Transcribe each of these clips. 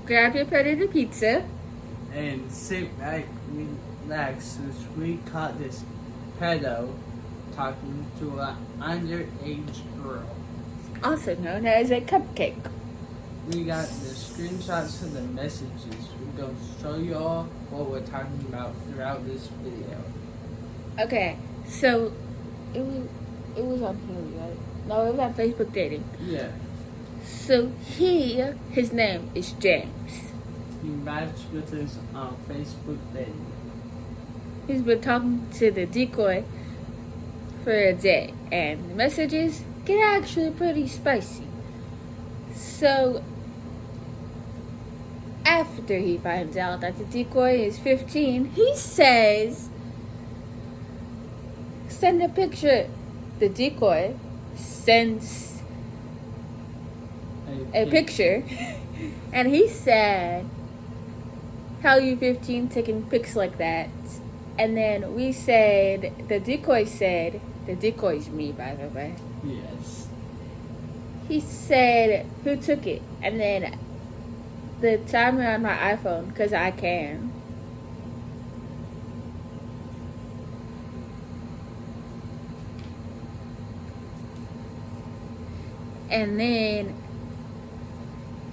grab your potato pizza. And sit back, relax, as we caught this pedo talking to an underage girl. Also known as a cupcake. We got the screenshots of the messages. We're going to show you all what we're talking about throughout this video. Okay, so it was on here, right? No, it was on Facebook dating. Yeah. So his name is James. He matched with us on Facebook dating. He's been talking to the decoy for a day, and the messages get actually pretty spicy. So, after he finds out that the decoy is 15, he says, send a picture. The decoy sends a picture, and he said, how you 15 taking pics like that? And then we said, the decoy's me, by the way. Yes. He said, who took it? And then the timer on my iPhone, because I can. And then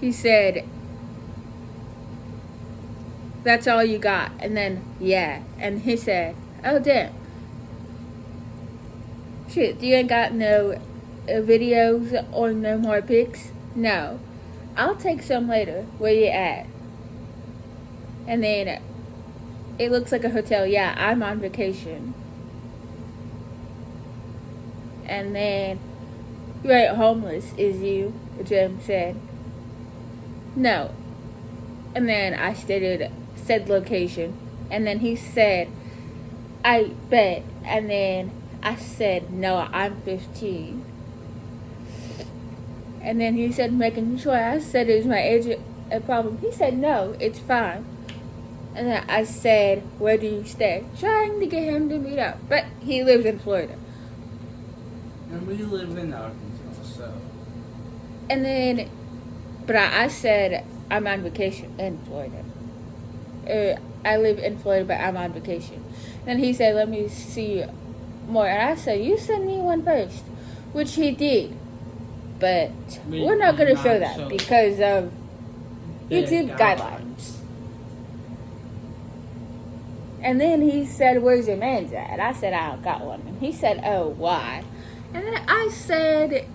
he said, that's all you got. And then, yeah. And he said, oh, damn. Shit, you ain't got no videos or no more pics? No. I'll take some later. Where you at? And then, it looks like a hotel. Yeah, I'm on vacation. And then, you ain't homeless, is you? Jim said. No. And then I said location. And then he said, I bet. And then I said, no, I'm 15. And then he said, making sure. I said, is my age a problem? He said, no, it's fine. And then I said, where do you stay? Trying to get him to meet up. But he lives in Florida. And we live in Arkansas, so. And then, but I said, I'm on vacation in Florida. I live in Florida, but I'm on vacation. Then he said, let me see more. And I said, you send me one first. Which he did. But we're not going to show that because of YouTube guidelines. And then he said, where's your man's at? I said, I don't got one. And he said, oh, why? And then I said,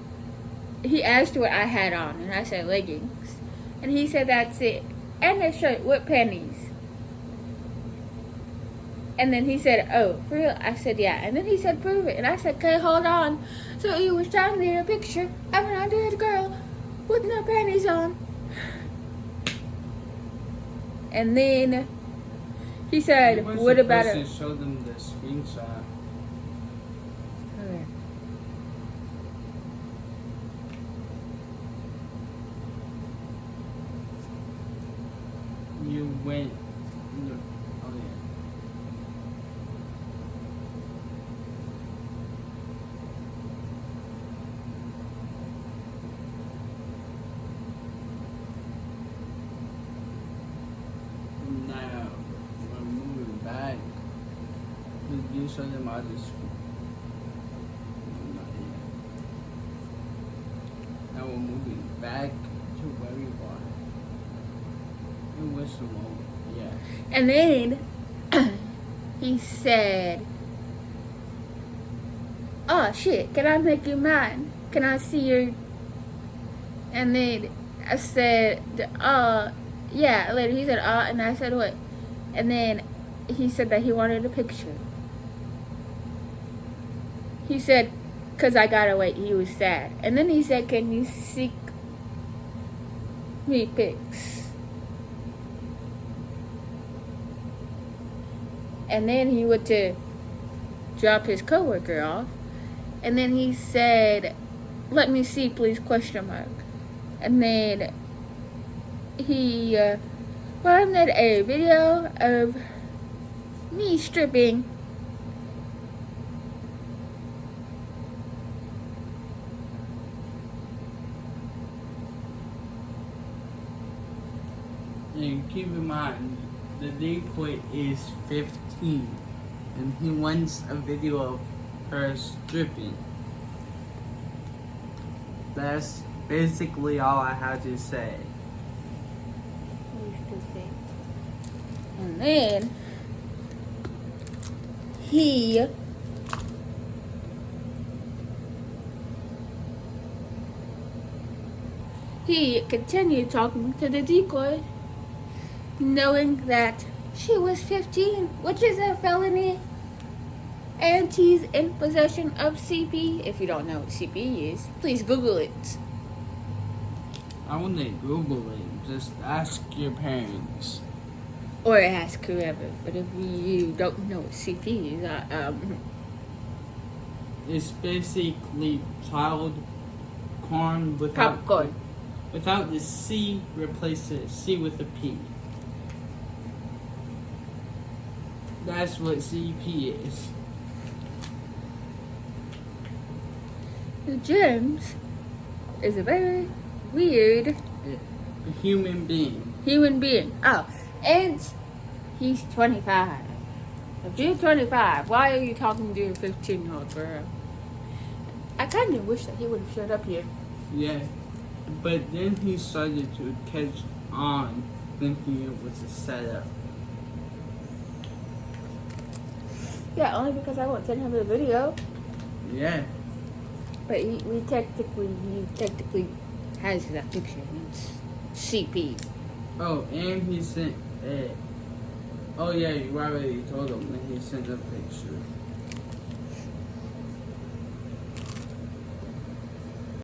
he asked what I had on. And I said, leggings. And he said, that's it. And a shirt with panties. And then he said, oh, for real? I said, yeah. And then he said, prove it. And I said, okay, hold on. So he was trying to get a picture of an underage girl with no panties on. And then he said, what about it? Show them the screenshot. Okay. You went. Oh, yeah. Now, we're moving back. You show them all the screen. Not yet. Now we're moving back to where we were. It was some old, yeah. And then he said, oh shit, can I make you mine? Can I see your... And then I said, yeah, later he said, and I said, what? And then he said that he wanted a picture. He said, because I gotta wait, he was sad. And then he said, can you seek me pics? And then he went to drop his coworker off. And then he said, let me see, please, question mark. And then he made a video of me stripping. And keep in mind, the decoy is 15, and he wants a video of her stripping. That's basically all I have to say. And then he continued talking to the decoy, knowing that she was 15, which is a felony, and he's in possession of CP. If you don't know what CP is, please Google it. I wouldn't Google it. Just ask your parents. Or ask whoever. But if you don't know what CP is, It's basically child corn without popcorn. Without the C, replace the C with a P. That's what CP is. James is a very weird A human being. Oh, and he's 25. If you're 25, why are you talking to a 15-year-old girl? I kind of wish that he would have showed up here. Yeah. But then he started to catch on, thinking it was a setup. Yeah, only because I won't send him the video. Yeah. But he technically has that picture. It's CP. Oh, and he sent it. Oh yeah, you already told him that he sent a picture.